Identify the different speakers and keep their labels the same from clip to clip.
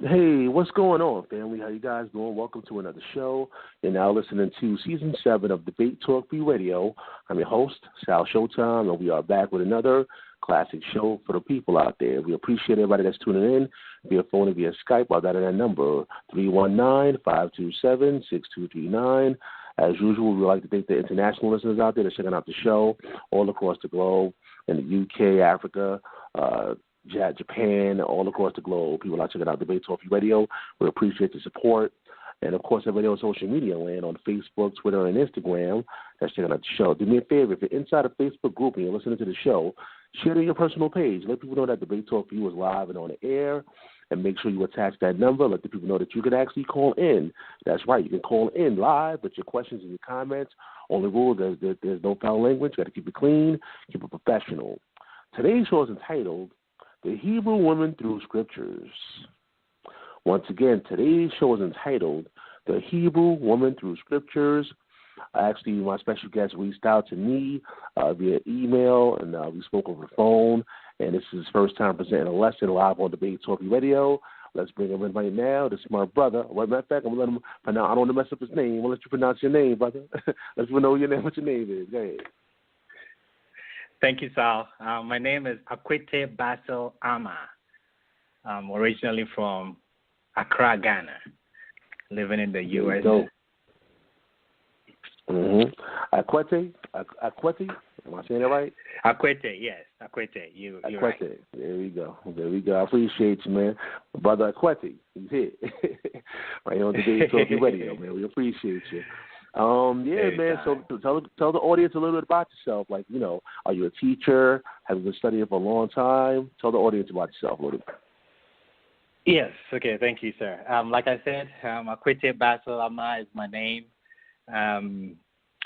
Speaker 1: Hey, what's going on, family? How you guys doing? Welcome to another show. You're now listening to Season 7 of Debate Talk B Radio. I'm your host, Sal Showtime, and we are back with another classic show for the people out there. We appreciate everybody that's tuning in via phone and via Skype. I'll dial that number, 319-527-6239. As usual, we like to thank the international listeners out there that's checking out the show all across the globe, in the UK, Africa, Japan, all across the globe. People are checking out Debate Talk Radio. We appreciate the support. And, of course, everybody on social media land on Facebook, Twitter, and Instagram that's checking out the show. Do me a favor. If you're inside a Facebook group and you're listening to the show, share it on your personal page. Let people know that Debate Talk for you is live and on the air. And make sure you attach that number. Let the people know that you can actually call in. That's right. You can call in live, but your questions and your comments, only rule, there's no foul language. You got to keep it clean, keep it professional. Today's show is entitled The Hebrew Women Through Scriptures. Once again, today's show is entitled The Hebrew Woman Through Scriptures. Actually, my special guest reached out to me via email, and we spoke over the phone. And this is his first time presenting a lesson live on Debate Talk Radio. Let's bring him in right now. This is my brother. As a matter of fact, I'm going to let him pronounce. I don't want to mess up his name. I'm going to let you pronounce your name, brother. Let people know your name, what your name is. Go ahead.
Speaker 2: Thank you, Sal. My name is Akwete Basil Ama. I'm originally from Accra, Ghana, living in the U.S.
Speaker 1: Akwete? Am I saying that right?
Speaker 2: Akwete, yes. Akwete. You're right.
Speaker 1: There we go. I appreciate you, man. My brother Akwete, he's here. Right here on Debate Talk Radio, man. We appreciate you. Man. So tell the audience a little bit about yourself. Like, are you a teacher? Have you been studying for a long time? Tell the audience about yourself a little bit.
Speaker 2: Yes. Okay. Thank you, sir. Like I said, Akwete Basil Ama is my name.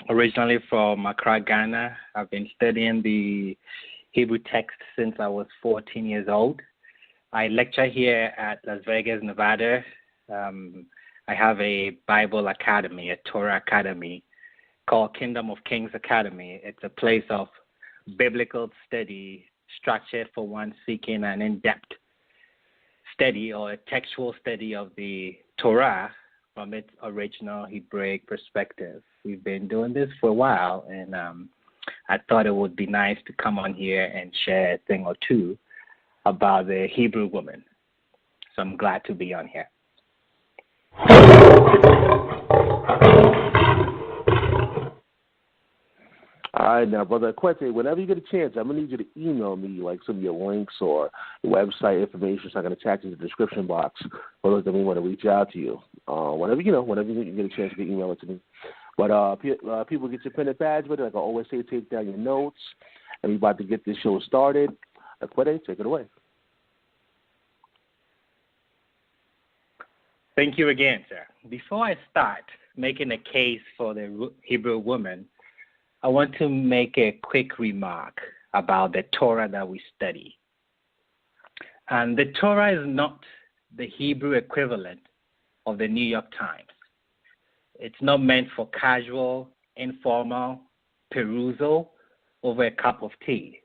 Speaker 2: Originally from Accra, Ghana. I've been studying the Hebrew text since I was 14 years old. I lecture here at Las Vegas, Nevada. I have a Bible academy, a Torah academy called Kingdom of Kings Academy. It's a place of biblical study structured for one seeking an in-depth study or a textual study of the Torah from its original Hebraic perspective. We've been doing this for a while, and I thought it would be nice to come on here and share a thing or two about the Hebrew woman. So I'm glad to be on here.
Speaker 1: All right, now, Brother Akwete, whenever you get a chance, I'm going to need you to email me, like, some of your links or your website information so I can attach it to the description box for those that may want to reach out to you. Whenever you get a chance to email it to me. But people get your pen and pad with it. Like I always say, take down your notes. And we're about to get this show started. Akwete, take it away.
Speaker 2: Thank you again, sir. Before I start making a case for the Hebrew woman, I want to make a quick remark about the Torah that we study. And the Torah is not the Hebrew equivalent of the New York Times. It's not meant for casual, informal perusal over a cup of tea.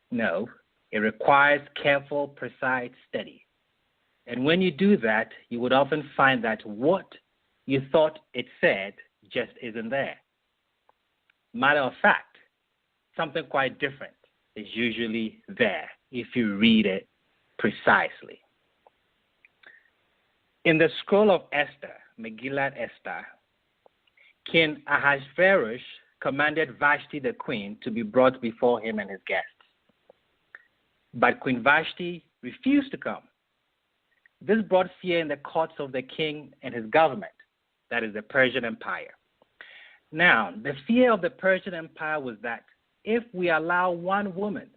Speaker 2: No, it requires careful, precise study. And when you do that, you would often find that what you thought it said just isn't there. Matter of fact, something quite different is usually there if you read it precisely. In the scroll of Esther, Megillat Esther, King Ahasuerus commanded Vashti the queen to be brought before him and his guests. But Queen Vashti refused to come. This brought fear in the courts of the king and his government, that is the Persian Empire. Now, the fear of the Persian Empire was that if we allow one woman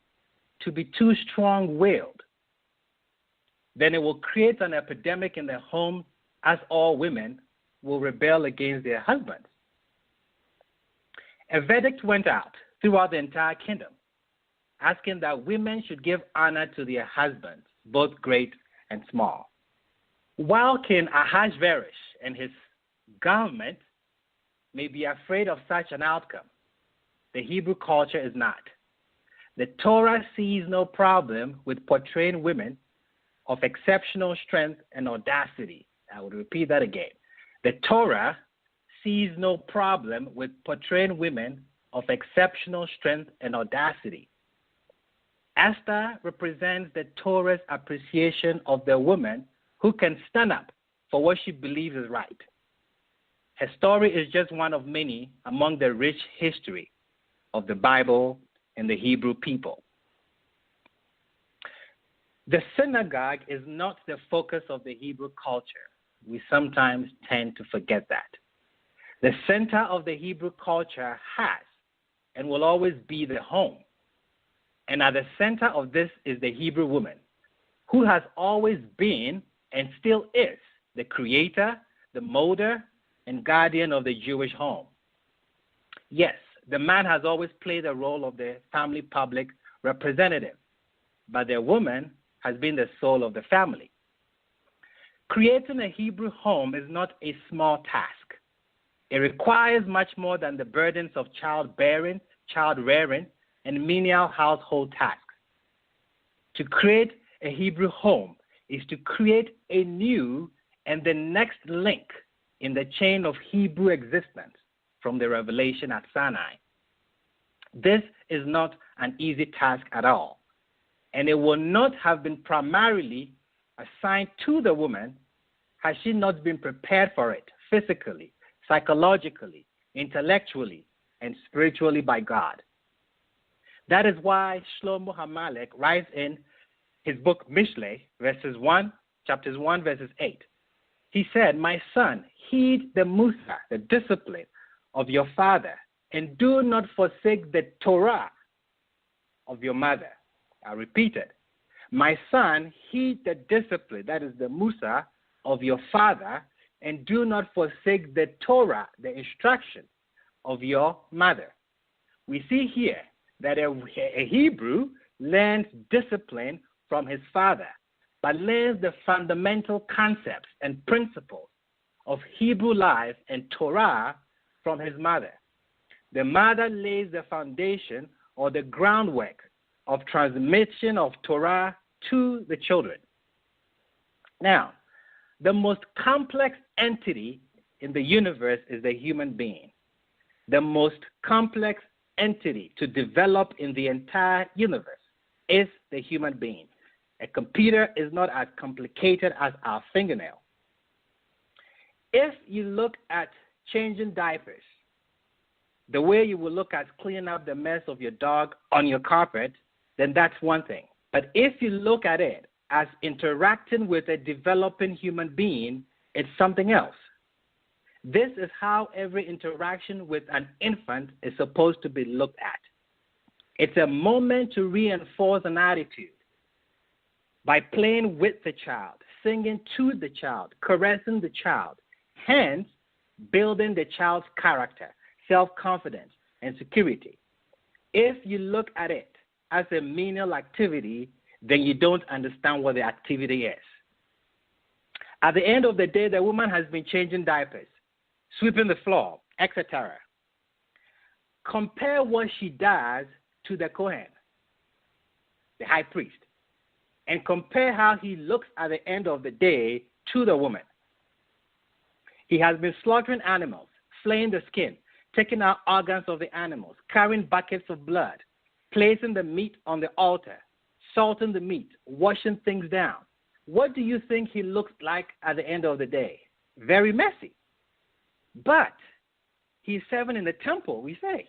Speaker 2: to be too strong-willed, then it will create an epidemic in the home as all women will rebel against their husbands. A verdict went out throughout the entire kingdom, asking that women should give honor to their husbands, both great and small. While King Ahasuerus and his government may be afraid of such an outcome, the Hebrew culture is not. The Torah sees no problem with portraying women of exceptional strength and audacity. I would repeat that again. The Torah sees no problem with portraying women of exceptional strength and audacity. Esther represents the Torah's appreciation of the woman who can stand up for what she believes is right. Her story is just one of many among the rich history of the Bible and the Hebrew people. The synagogue is not the focus of the Hebrew culture. We sometimes tend to forget that. The center of the Hebrew culture has and will always be the home. And at the center of this is the Hebrew woman, who has always been and still is the creator, the molder, and guardian of the Jewish home. Yes, the man has always played the role of the family public representative, but the woman has been the soul of the family. Creating a Hebrew home is not a small task. It requires much more than the burdens of childbearing, child-rearing, and menial household tasks. To create a Hebrew home is to create a new and the next link in the chain of Hebrew existence from the revelation at Sinai. This is not an easy task at all, and it will not have been primarily assigned to the woman had she not been prepared for it physically, psychologically, intellectually, and spiritually by God. That is why Shlomo HaMelech writes in his book Mishlei, chapters 1, verses 8. He said, "My son, heed the Musa, the discipline of your father, and do not forsake the Torah of your mother." I repeat it. "My son, heed the discipline," that is the Musa, "of your father, and do not forsake the Torah," the instruction, "of your mother." We see here that a Hebrew learns discipline from his father, but learns the fundamental concepts and principles of Hebrew life and Torah from his mother. The mother lays the foundation or the groundwork of transmission of Torah to the children. Now, the most complex entity in the universe is the human being. The most complex entity to develop in the entire universe is the human being. A computer is not as complicated as our fingernail. If you look at changing diapers, the way you will look at cleaning up the mess of your dog on your carpet, then that's one thing. But if you look at it as interacting with a developing human being, it's something else. This is how every interaction with an infant is supposed to be looked at. It's a moment to reinforce an attitude by playing with the child, singing to the child, caressing the child, hence building the child's character, self-confidence, and security. If you look at it as a menial activity, then you don't understand what the activity is. At the end of the day, the woman has been changing diapers, sweeping the floor, etc. Compare what she does to the Kohen, the high priest, and compare how he looks at the end of the day to the woman. He has been slaughtering animals, flaying the skin, taking out organs of the animals, carrying buckets of blood, placing the meat on the altar, salting the meat, washing things down. What do you think he looks like at the end of the day? Very messy. But he's serving in the temple, we say.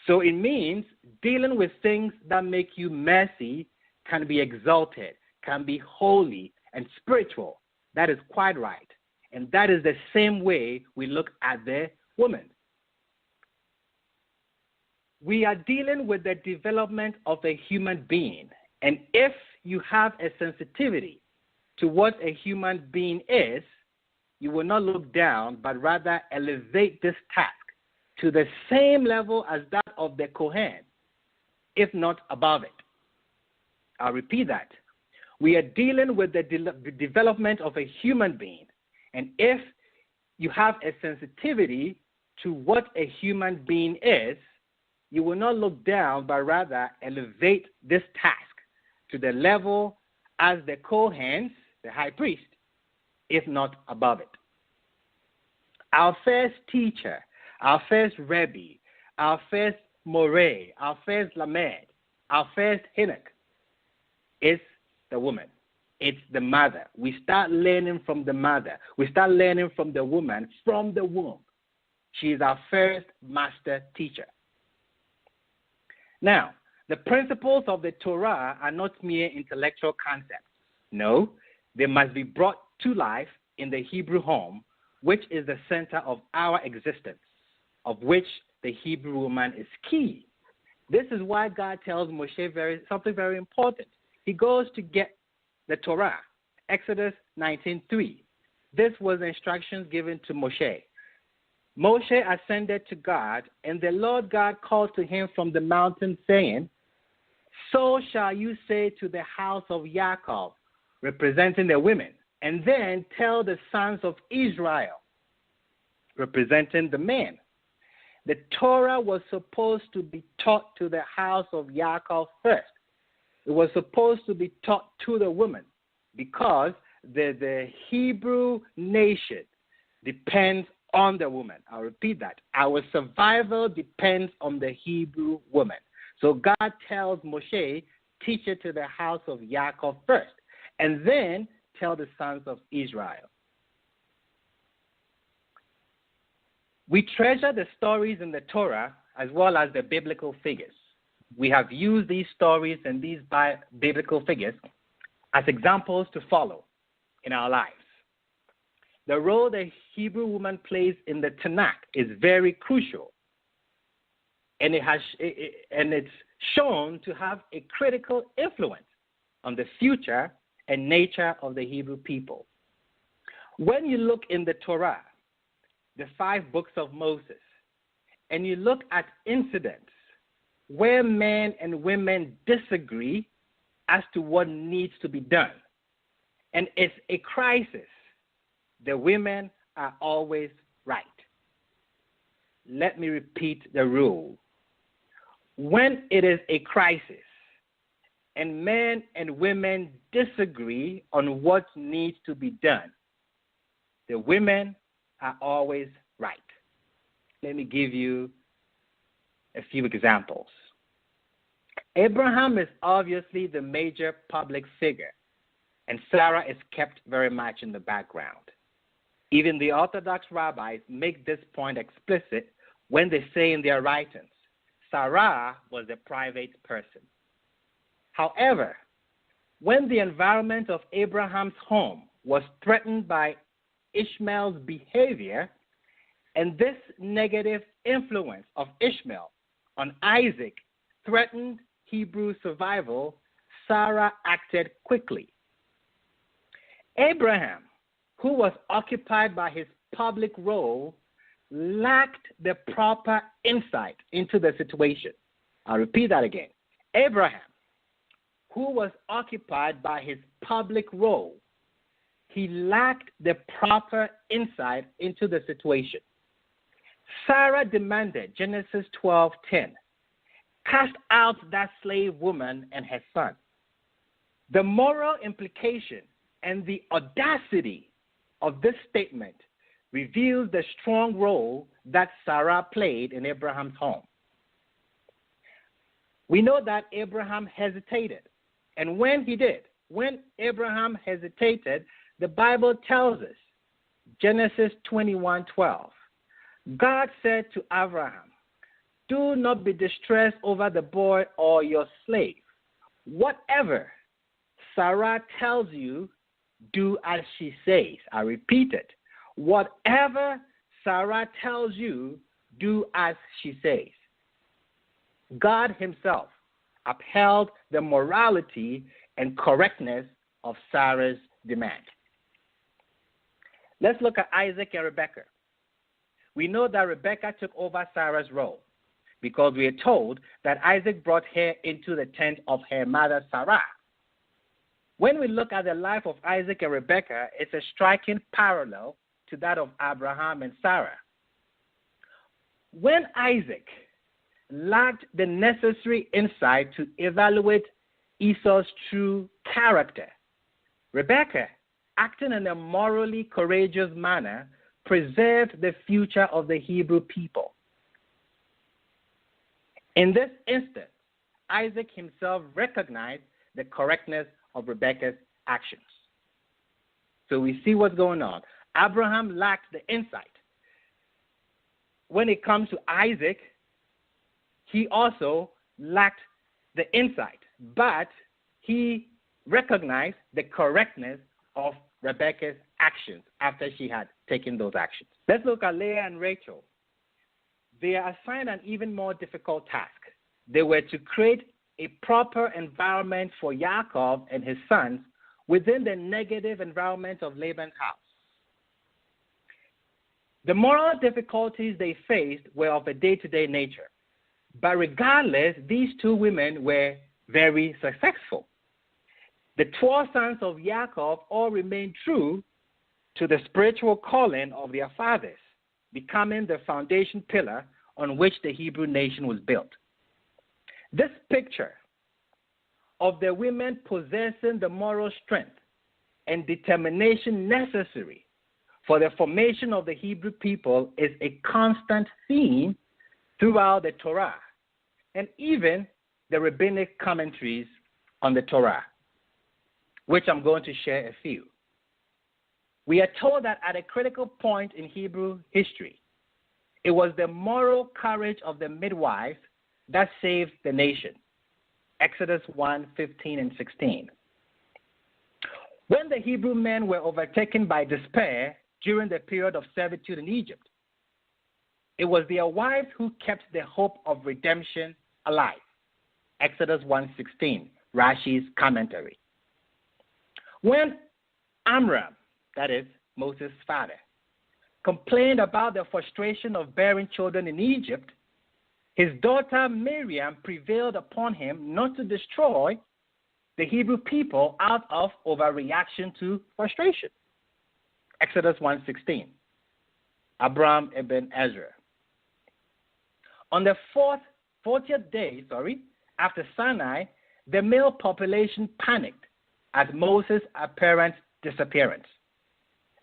Speaker 2: So it means dealing with things that make you messy can be exalted, can be holy and spiritual. That is quite right. And that is the same way we look at the woman. We are dealing with the development of a human being. And if you have a sensitivity to what a human being is, you will not look down, but rather elevate this task to the same level as that of the Kohen, if not above it. I'll repeat that. We are dealing with the development of a human being. And if you have a sensitivity to what a human being is, you will not look down, but rather elevate this task to the level as the Kohens, the high priest, if not above it. Our first teacher, our first Rebbe, our first Moreh, our first Lamed, our first Hinnock is the woman. It's the mother. We start learning from the mother. We start learning from the woman from the womb. She is our first master teacher. Now, the principles of the Torah are not mere intellectual concepts. No, they must be brought to life in the Hebrew home, which is the center of our existence, of which the Hebrew woman is key. This is why God tells Moshe something very important. He goes to get the Torah, Exodus 19:3. This was the instructions given to Moshe. Moshe ascended to God, and the Lord God called to him from the mountain, saying, "So shall you say to the house of Yaakov," representing the women, "and then tell the sons of Israel," representing the men. The Torah was supposed to be taught to the house of Yaakov first. It was supposed to be taught to the women because the Hebrew nation depends on the woman. I'll repeat that. Our survival depends on the Hebrew woman. So God tells Moshe, teach it to the house of Yaakov first, and then tell the sons of Israel. We treasure the stories in the Torah as well as the biblical figures. We have used these stories and these biblical figures as examples to follow in our lives. The role the Hebrew woman plays in the Tanakh is very crucial, and it's shown to have a critical influence on the future and nature of the Hebrew people. When you look in the Torah, the 5 books of Moses, and you look at incidents where men and women disagree as to what needs to be done, and it's a crisis, the women are always right. Let me repeat the rule. When it is a crisis and men and women disagree on what needs to be done, the women are always right. Let me give you a few examples. Abraham is obviously the major public figure, and Sarah is kept very much in the background. Even the Orthodox rabbis make this point explicit when they say in their writings, Sarah was a private person. However, when the environment of Abraham's home was threatened by Ishmael's behavior, and this negative influence of Ishmael on Isaac threatened Hebrew survival, Sarah acted quickly. Abraham, who was occupied by his public role, lacked the proper insight into the situation. I'll repeat that again. Abraham, who was occupied by his public role, he lacked the proper insight into the situation. Sarah demanded, Genesis 12:10, cast out that slave woman and her son. The moral implication and the audacity of this statement reveals the strong role that Sarah played in Abraham's home. We know that Abraham hesitated. And when Abraham hesitated, the Bible tells us, Genesis 21:12, God said to Abraham, do not be distressed over the boy or your slave. Whatever Sarah tells you, do as she says. I repeat it. Whatever Sarah tells you, do as she says. God himself upheld the morality and correctness of Sarah's demand. Let's look at Isaac and Rebekah. We know that Rebekah took over Sarah's role because we are told that Isaac brought her into the tent of her mother Sarah. When we look at the life of Isaac and Rebekah, it's a striking parallel to that of Abraham and Sarah. When Isaac lacked the necessary insight to evaluate Esau's true character, Rebekah, acting in a morally courageous manner, preserved the future of the Hebrew people. In this instance, Isaac himself recognized the correctness of Rebekah's actions. So we see what's going on. Abraham lacked the insight. When it comes to Isaac, he also lacked the insight, but he recognized the correctness of Rebekah's actions after she had taken those actions. Let's look at Leah and Rachel. They are assigned an even more difficult task. They were to create a proper environment for Yaakov and his sons within the negative environment of Laban's house. The moral difficulties they faced were of a day-to-day nature. But regardless, these two women were very successful. The 12 sons of Yaakov all remained true to the spiritual calling of their fathers, becoming the foundation pillar on which the Hebrew nation was built. This picture of the women possessing the moral strength and determination necessary for the formation of the Hebrew people is a constant theme throughout the Torah and even the rabbinic commentaries on the Torah, which I'm going to share a few. We are told that at a critical point in Hebrew history, it was the moral courage of the midwives that saved the nation. Exodus 1:15 and 16. When the Hebrew men were overtaken by despair during the period of servitude in Egypt, it was their wives who kept the hope of redemption alive. Exodus 1:16, Rashi's commentary. When Amram, that is Moses' father, complained about the frustration of bearing children in Egypt, his daughter Miriam prevailed upon him not to destroy the Hebrew people out of overreaction to frustration. Exodus 1:16, Abram ibn Ezra. On the 40th day after Sinai, the male population panicked at Moses' apparent disappearance.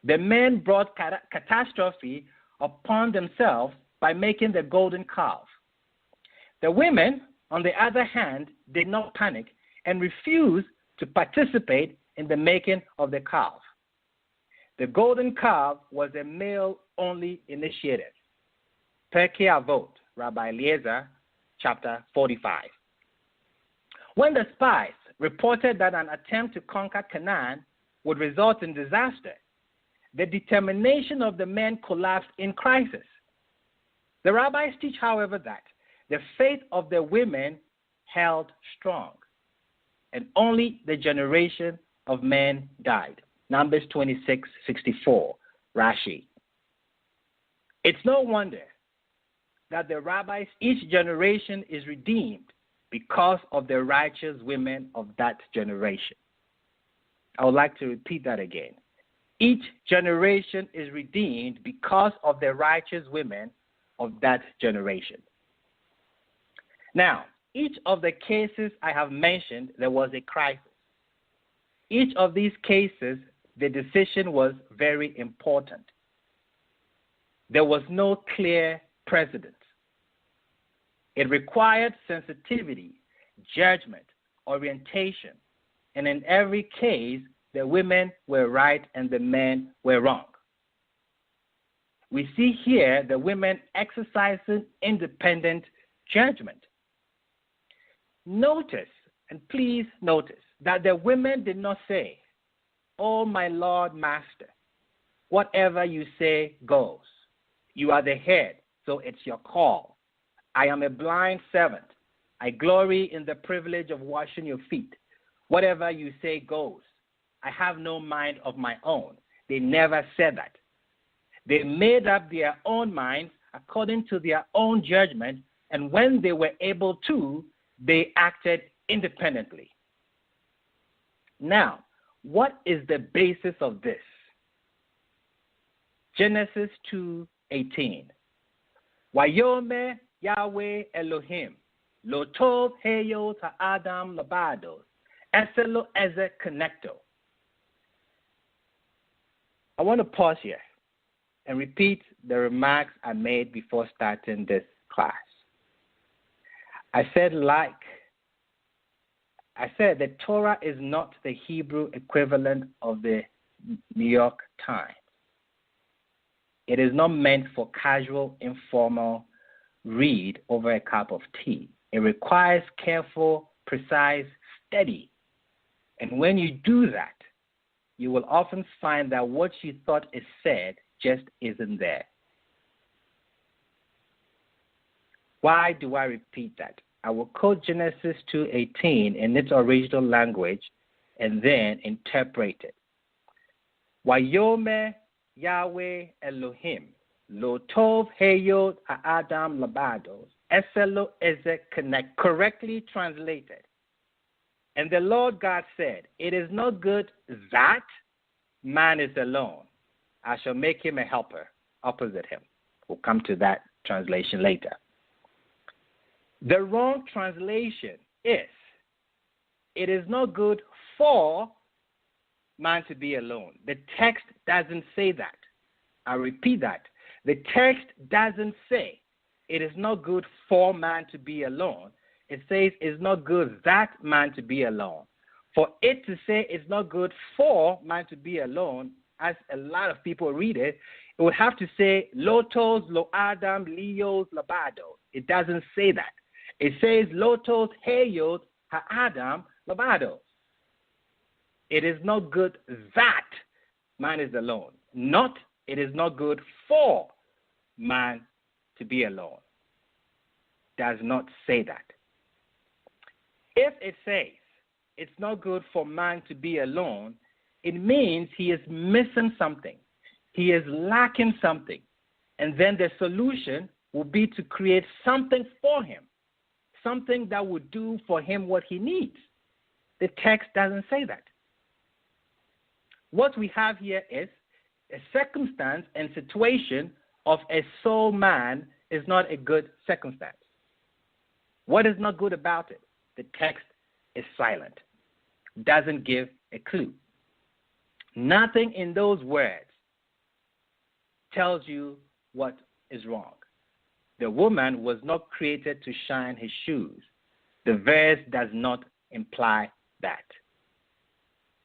Speaker 2: The men brought catastrophe upon themselves by making the golden calf. The women, on the other hand, did not panic and refused to participate in the making of the calf. The golden calf was a male-only initiative. Pirkei Avot, Rabbi Eliezer, chapter 45. When the spies reported that an attempt to conquer Canaan would result in disaster, the determination of the men collapsed in crisis. The rabbis teach, however, that the faith of the women held strong, and only the generation of men died. Numbers 26:64, Rashi. It's no wonder that the rabbis, each generation is redeemed because of the righteous women of that generation. I would like to repeat that again. Each generation is redeemed because of the righteous women of that generation. Now, each of the cases I have mentioned, there was a crisis. Each of these cases, the decision was very important. There was no clear precedent. It required sensitivity, judgment, orientation, and in every case, the women were right and the men were wrong. We see here the women exercising independent judgment. Notice, and please notice, that the women did not say, "Oh, my Lord, Master, whatever you say goes. You are the head, so it's your call. I am a blind servant. I glory in the privilege of washing your feet. Whatever you say goes. I have no mind of my own." They never said that. They made up their own minds according to their own judgment, and when they were able to, they acted independently. Now, what is the basis of this? Genesis 2:18. Wayomer Yahweh Elohim, lo tov heyo ta Adam labados, eselo eze connecto. I want to pause here and repeat the remarks I made before starting this class. I said the Torah is not the Hebrew equivalent of the New York Times. It is not meant for casual, informal read over a cup of tea. It requires careful, precise study. And when you do that, you will often find that what you thought is said just isn't there. Why do I repeat that? I will quote Genesis 2:18 in its original language and then interpret it. Wayomer Yahweh Elohim lo tov heyod ha'adam labados eselo ezek connect, correctly translated. And the Lord God said, it is not good that man is alone. I shall make him a helper opposite him. We'll come to that translation later. The wrong translation is, it is not good for man to be alone. The text doesn't say that. I repeat that. The text doesn't say it is not good for man to be alone. It says it's not good that man to be alone. For it to say it's not good for man to be alone, as a lot of people read it, it would have to say lotos, lo adam, leos, labados. It doesn't say that. It says lotos, heyot, ha adam, labados. It is not good that man is alone. Not, it is not good for man to be alone. Does not say that. If it says it's not good for man to be alone, it means he is missing something. He is lacking something. And then the solution will be to create something for him, something that would do for him what he needs. The text doesn't say that. What we have here is a circumstance and situation of a sole man is not a good circumstance. What is not good about it? The text is silent, doesn't give a clue. Nothing in those words tells you what is wrong. The woman was not created to shine his shoes. The verse does not imply that.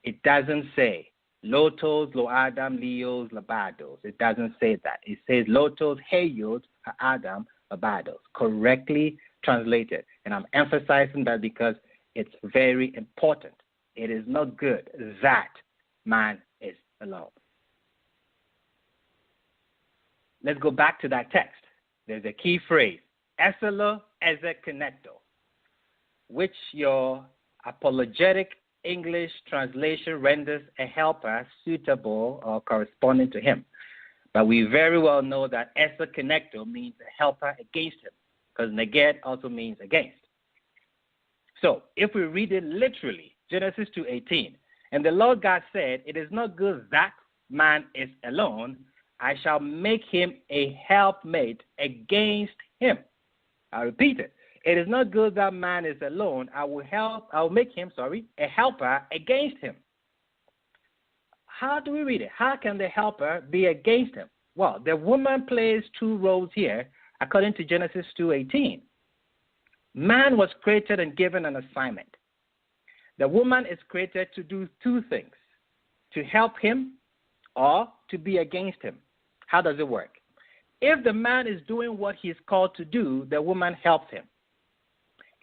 Speaker 2: It doesn't say lotos, lo adam, leos, labados. It doesn't say that. It says lotos, heyot, ha adam, labados. Correctly translated. And I'm emphasizing that because it's very important. It is not good that man is alone. Let's go back to that text. There's a key phrase, eselo eze connecto, which your apologetic English translation renders a helper suitable or corresponding to him. But we very well know that eze connecto means a helper against him, because neged also means against. So if we read it literally, Genesis 2:18, and the Lord God said, it is not good that man is alone. I shall make him a helpmate against him. I repeat it. It is not good that man is alone. I will make him, a helper against him. How do we read it? How can the helper be against him? Well, the woman plays two roles here according to Genesis 2:18. Man was created and given an assignment. The woman is created to do two things, to help him or to be against him. How does it work? If the man is doing what he's called to do, the woman helps him.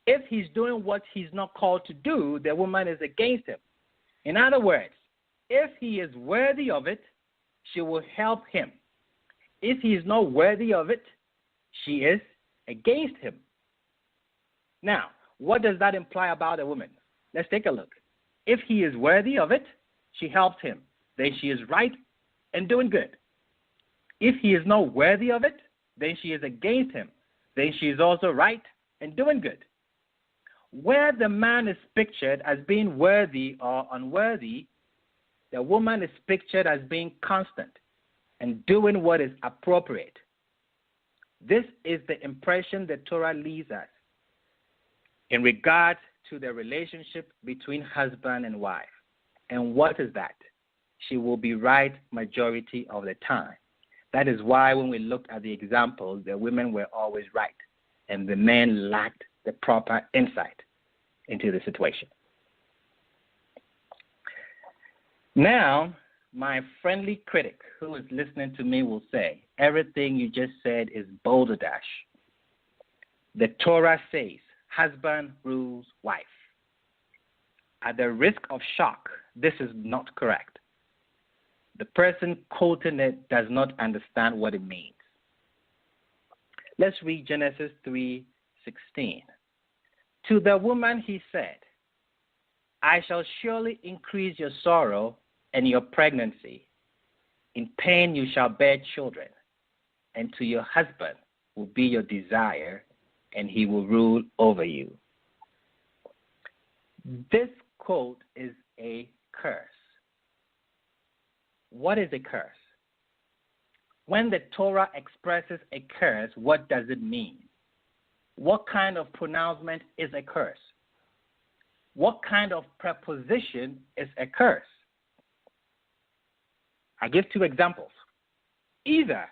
Speaker 2: If he's doing what he's not called to do, the woman is against him. In other words, if he is worthy of it, she will help him. If he is not worthy of it, she is against him. Now, what does that imply about a woman? Let's take a look. If he is worthy of it, she helps him. Then she is right and doing good. If he is not worthy of it, then she is against him. Then she is also right and doing good. Where the man is pictured as being worthy or unworthy, the woman is pictured as being constant and doing what is appropriate. This is the impression the Torah leaves us in regard to the relationship between husband and wife. And what is that? she will be right majority of the time. That is why when we looked at the examples, the women were always right, and the men lacked the proper insight into the situation. Now, my friendly critic who is listening to me will say, everything you just said is balderdash. The Torah says, husband rules wife. At the risk of shock, this is not correct. The person quoting it does not understand what it means. Let's read Genesis 3:16. To the woman he said, I shall surely increase your sorrow and your pregnancy. In pain you shall bear children, and to your husband will be your desire, and he will rule over you. This quote is a curse. What is a curse? When the Torah expresses a curse, what does it mean? What kind of pronouncement is a curse? What kind of preposition is a curse? I give two examples. Either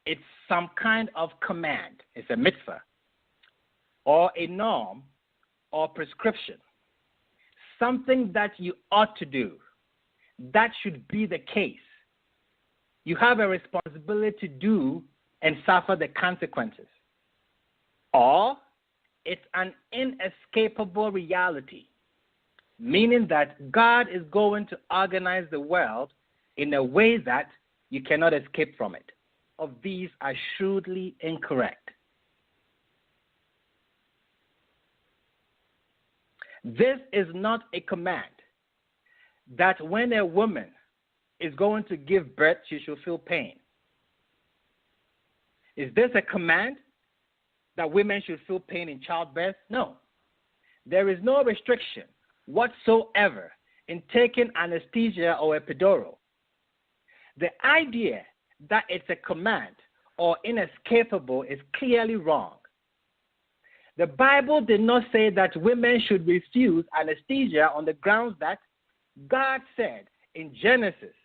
Speaker 2: it's some kind of command, it's a mitzvah, or a norm or prescription, something that you ought to do. That should be the case. You have a responsibility to do and suffer the consequences. Or it's an inescapable reality, meaning that God is going to organize the world in a way that you cannot escape from it. Of these are shrewdly incorrect. This is not a command that when a woman is going to give birth, she should feel pain. Is this a command that women should feel pain in childbirth? No. There is no restriction whatsoever in taking anesthesia or epidural. The idea that it's a command or inescapable is clearly wrong. The Bible did not say that women should refuse anesthesia on the grounds that God said in Genesis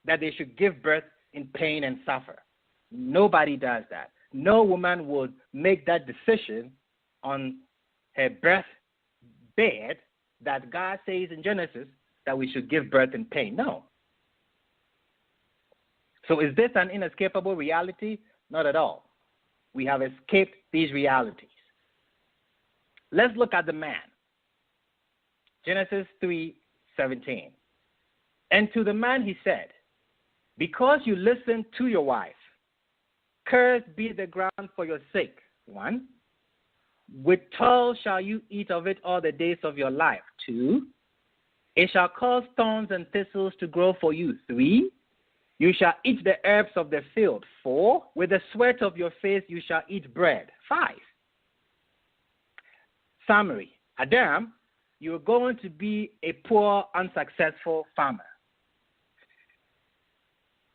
Speaker 2: that they should give birth in pain and suffer. Nobody does that. No woman would make that decision on her birth bed that God says in Genesis that we should give birth in pain. No. So is this an inescapable reality? Not at all. We have escaped these realities. Let's look at the man. Genesis 3:17. And to the man he said, because you listened to your wife, cursed be the ground for your sake. 1. With toil shall you eat of it all the days of your life. 2. It shall cause thorns and thistles to grow for you. 3. You shall eat the herbs of the field. 4. With the sweat of your face you shall eat bread. 5. Summary. Adam, you are going to be a poor, unsuccessful farmer.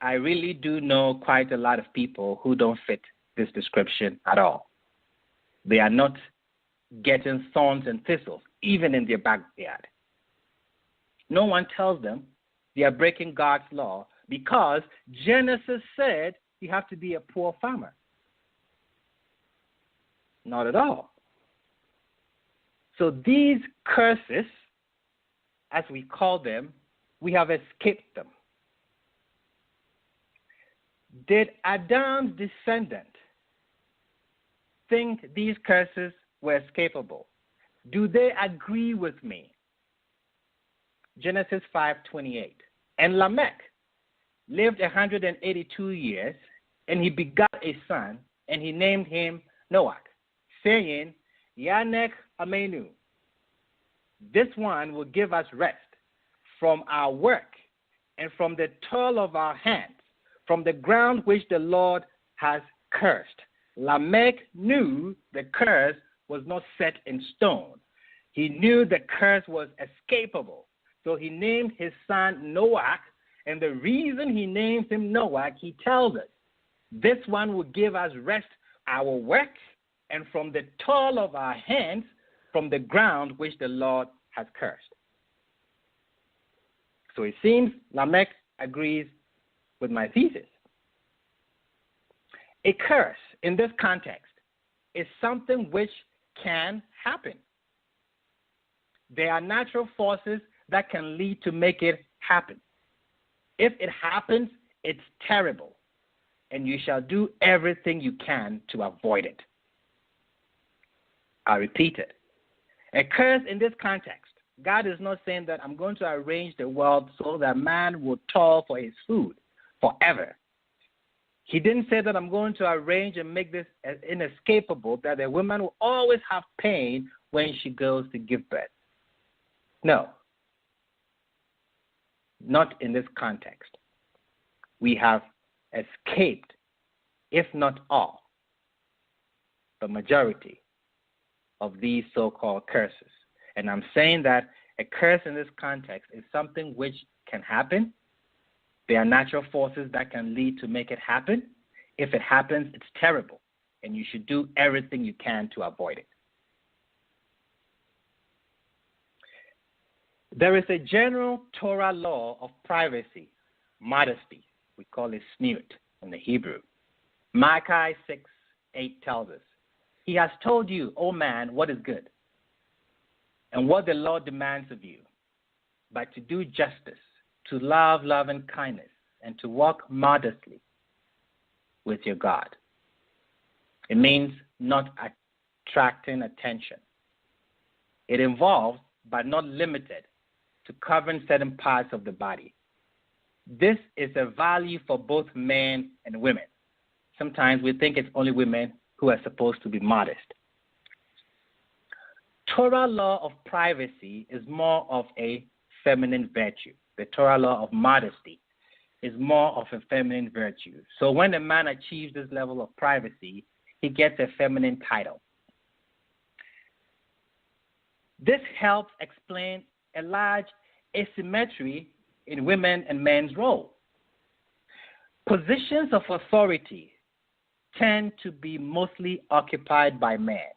Speaker 2: I really do know quite a lot of people who don't fit this description at all. They are not getting thorns and thistles, even in their backyard. No one tells them they are breaking God's law because Genesis said you have to be a poor farmer. Not at all. So these curses, as we call them, we have escaped them. Did Adam's descendant think these curses were escapable? Do they agree with me? Genesis 5:28. And Lamech lived 182 years, and he begot a son, and he named him Noah, saying, Yanek Amenu. This one will give us rest from our work and from the toil of our hands, from the ground which the Lord has cursed. Lamech knew the curse was not set in stone. He knew the curse was escapable. So he named his son Noah, and the reason he names him Noah, he tells us, this one will give us rest, our work, and from the toil of our hands, from the ground which the Lord has cursed. So it seems Lamech agrees with my thesis. A curse in this context is something which can happen. There are natural forces that can lead to make it happen. If it happens, it's terrible, and you shall do everything you can to avoid it. I repeat it. A curse in this context, God is not saying that I'm going to arrange the world so that man will toil for his food forever. He didn't say that I'm going to arrange and make this inescapable, that a woman will always have pain when she goes to give birth. No, not in this context. We have escaped, if not all, the majority of these so-called curses. And I'm saying that a curse in this context is something which can happen. There are natural forces that can lead to make it happen. If it happens, it's terrible, and you should do everything you can to avoid it. There is a general Torah law of privacy, modesty. We call it sneut in the Hebrew. Malachi 6:8 tells us, He has told you, O man, what is good, and what the Lord demands of you, but to do justice, to love and kindness, and to walk modestly with your God. It means not attracting attention. It involves, but not limited, to covering certain parts of the body. This is a value for both men and women. Sometimes we think it's only women who are supposed to be modest. Torah law of privacy is more of a feminine virtue. The Torah law of modesty is more of a feminine virtue. So when a man achieves this level of privacy, he gets a feminine title. This helps explain a large asymmetry in women and men's role. Positions of authority tend to be mostly occupied by men.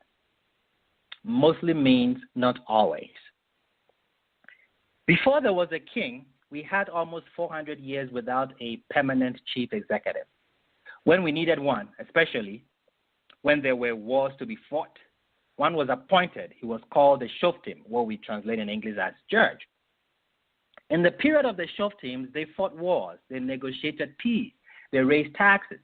Speaker 2: Mostly means not always. Before there was a king, we had almost 400 years without a permanent chief executive. When we needed one, especially when there were wars to be fought, one was appointed. He was called the Shoftim, what we translate in English as judge. In the period of the Shoftim, they fought wars, they negotiated peace, they raised taxes.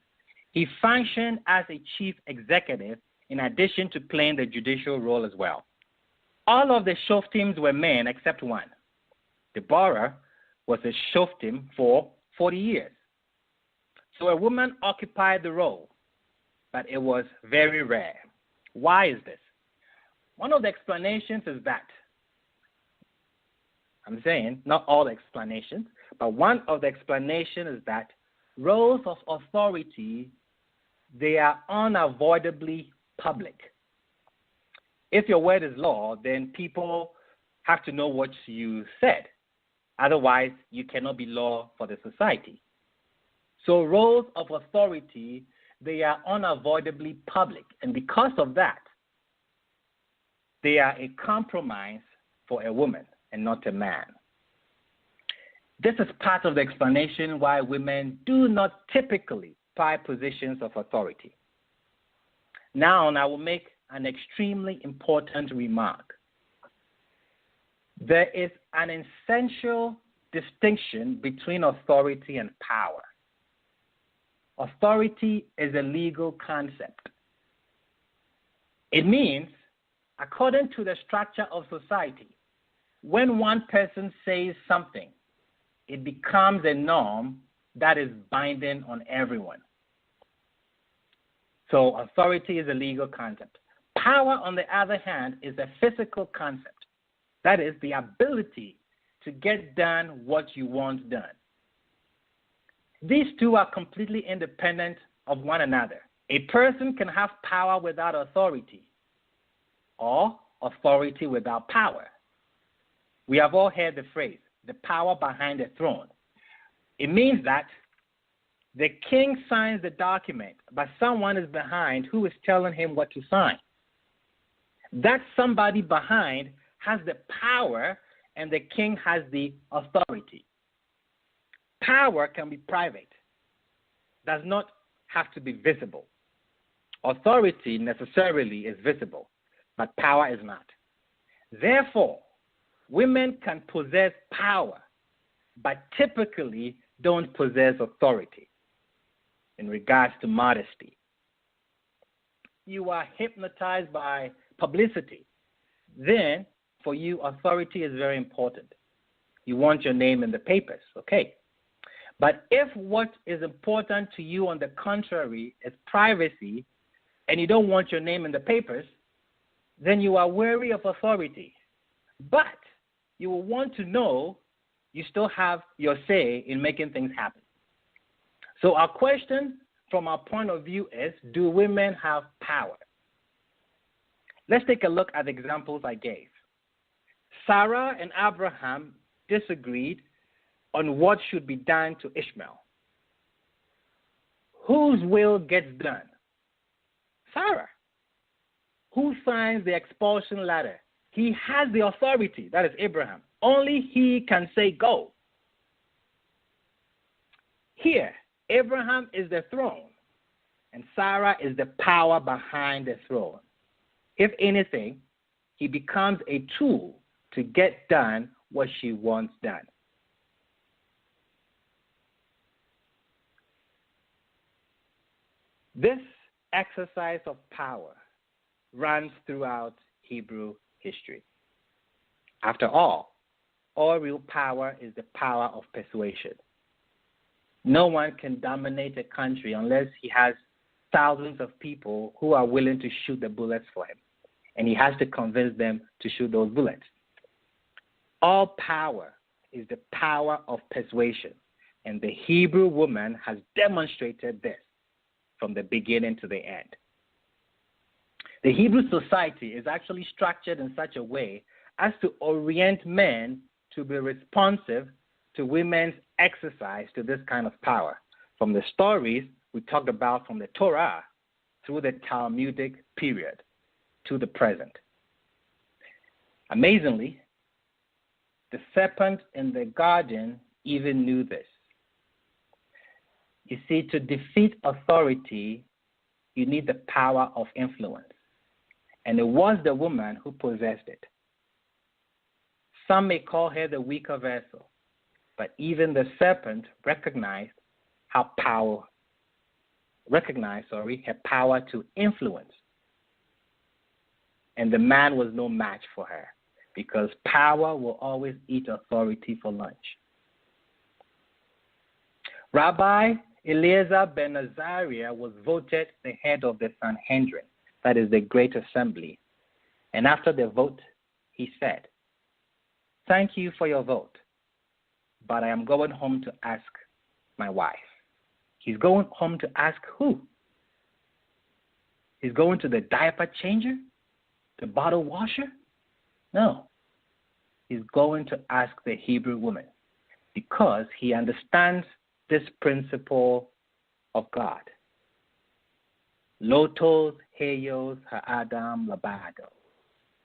Speaker 2: He functioned as a chief executive in addition to playing the judicial role as well. All of the Shoftims were men except one. Deborah was a Shoftim for 40 years. So a woman occupied the role, but it was very rare. Why is this? One of the explanations is that, I'm saying, not all the explanations, but one of the explanations is that roles of authority, they are unavoidably public. If your word is law, then people have to know what you said. Otherwise, you cannot be law for the society. So roles of authority, they are unavoidably public. And because of that, they are a compromise for a woman and not a man. This is part of the explanation why women do not typically occupy positions of authority. Now, I will make an extremely important remark. There is an essential distinction between authority and power. Authority is a legal concept. It means, according to the structure of society, when one person says something, it becomes a norm that is binding on everyone. So authority is a legal concept. Power, on the other hand, is a physical concept. That is the ability to get done what you want done. These two are completely independent of one another. A person can have power without authority, or authority without power. We have all heard the phrase, the power behind the throne. It means that the king signs the document, but someone is behind who is telling him what to sign. That somebody behind has the power, and the king has the authority. Power can be private, does not have to be visible. Authority necessarily is visible, but power is not. Therefore, women can possess power, but typically don't possess authority in regards to modesty. You are hypnotized by publicity. Then, for you, authority is very important. You want your name in the papers, okay. But if what is important to you, on the contrary, is privacy, and you don't want your name in the papers, then you are wary of authority. But you will want to know you still have your say in making things happen. So our question from our point of view is, do women have power? Let's take a look at the examples I gave. Sarah and Abraham disagreed on what should be done to Ishmael. Whose will gets done? Sarah. Who signs the expulsion letter? He has the authority. That is Abraham. Only he can say go. Here, Abraham is the throne, and Sarah is the power behind the throne. If anything, he becomes a tool to get done what she wants done. This exercise of power runs throughout Hebrew history. After all real power is the power of persuasion. No one can dominate a country unless he has thousands of people who are willing to shoot the bullets for him, and he has to convince them to shoot those bullets. All power is the power of persuasion, and the Hebrew woman has demonstrated this from the beginning to the end. The Hebrew society is actually structured in such a way as to orient men to be responsive to women's exercise to this kind of power, from the stories we talked about from the Torah through the Talmudic period to the present. Amazingly, the serpent in the garden even knew this. You see, to defeat authority, you need the power of influence. And it was the woman who possessed it. Some may call her the weaker vessel, but even the serpent recognized her power to influence. And the man was no match for her, because power will always eat authority for lunch. Rabbi Eliezer ben Azariah was voted the head of the Sanhedrin, that is the Great Assembly. And after the vote, he said, "Thank you for your vote, but I am going home to ask my wife." He's going home to ask who? He's going to the diaper changer? The bottle washer? No. He's going to ask the Hebrew woman, because he understands this principle of God. Lotos heyos ha'adam labado,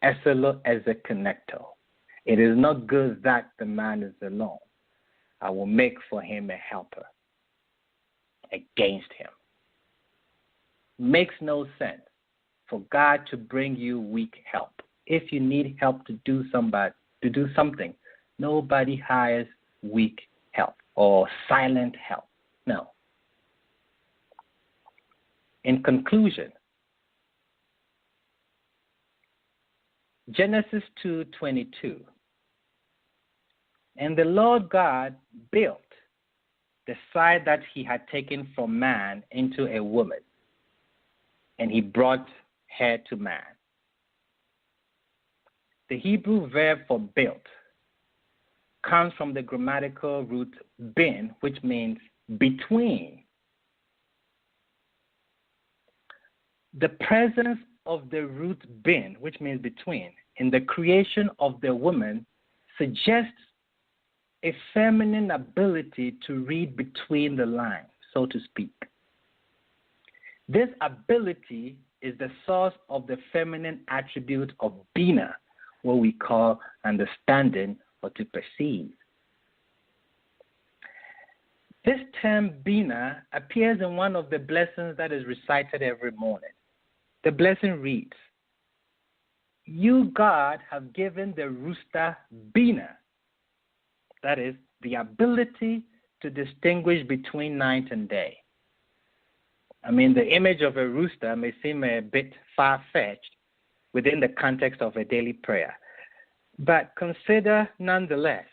Speaker 2: eselo ezekonecto. It is not good that the man is alone. I will make for him a helper against him. Makes no sense for God to bring you weak help. If you need help to do something, nobody hires weak help or silent help. No. In conclusion, Genesis 2:22. And the Lord God built the side that he had taken from man into a woman, and he brought her to man. The Hebrew verb for built comes from the grammatical root bin, which means between. The presence of the root bin, which means between, in the creation of the woman suggests a feminine ability to read between the lines, so to speak. This ability is the source of the feminine attribute of bina, what we call understanding or to perceive. This term Bina appears in one of the blessings that is recited every morning. The blessing reads, "You, God, have given the rooster Bina," that is, the ability to distinguish between night and day. I mean, the image of a rooster may seem a bit far-fetched within the context of a daily prayer, but consider nonetheless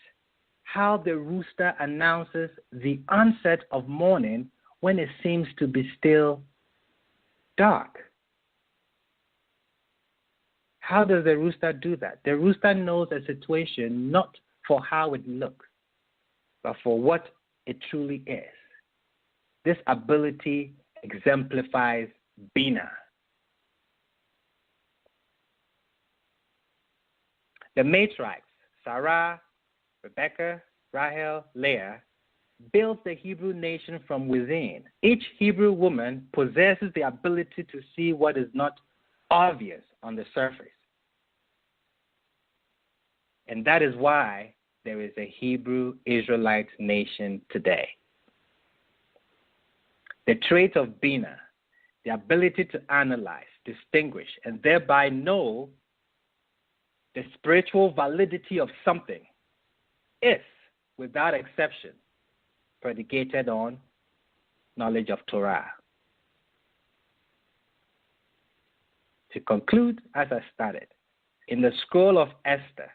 Speaker 2: how the rooster announces the onset of morning when it seems to be still dark. How does the rooster do that? The rooster knows a situation not for how it looks, but for what it truly is. This ability exemplifies Bina. The matriarchs, Sarah, Rebecca, Rahel, Leah, built the Hebrew nation from within. Each Hebrew woman possesses the ability to see what is not obvious on the surface. And that is why there is a Hebrew Israelite nation today. The trait of Bina, the ability to analyze, distinguish, and thereby know the spiritual validity of something, is, without exception, predicated on knowledge of Torah. To conclude, as I started, in the scroll of Esther,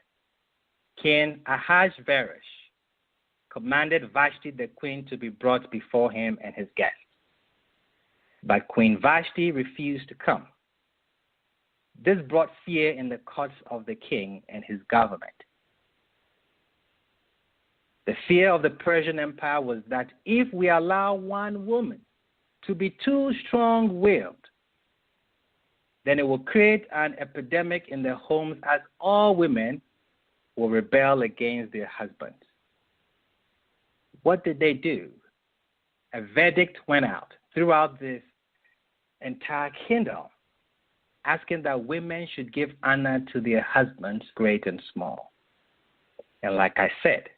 Speaker 2: King Ahasuerus commanded Vashti the queen to be brought before him and his guests. But Queen Vashti refused to come. This brought fear in the courts of the king and his government. The fear of the Persian Empire was that if we allow one woman to be too strong-willed, then it will create an epidemic in their homes, as all women will rebel against their husbands. What did they do? A verdict went out throughout this entire kingdom, asking that women should give honor to their husbands, great and small. And like I said,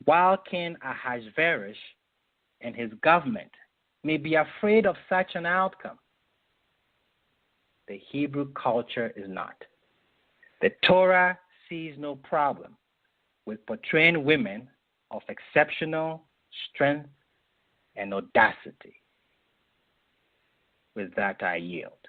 Speaker 2: while King Ahasuerus and his government may be afraid of such an outcome, the Hebrew culture is not. The Torah sees no problem with portraying women of exceptional strength and audacity. With that, I yield.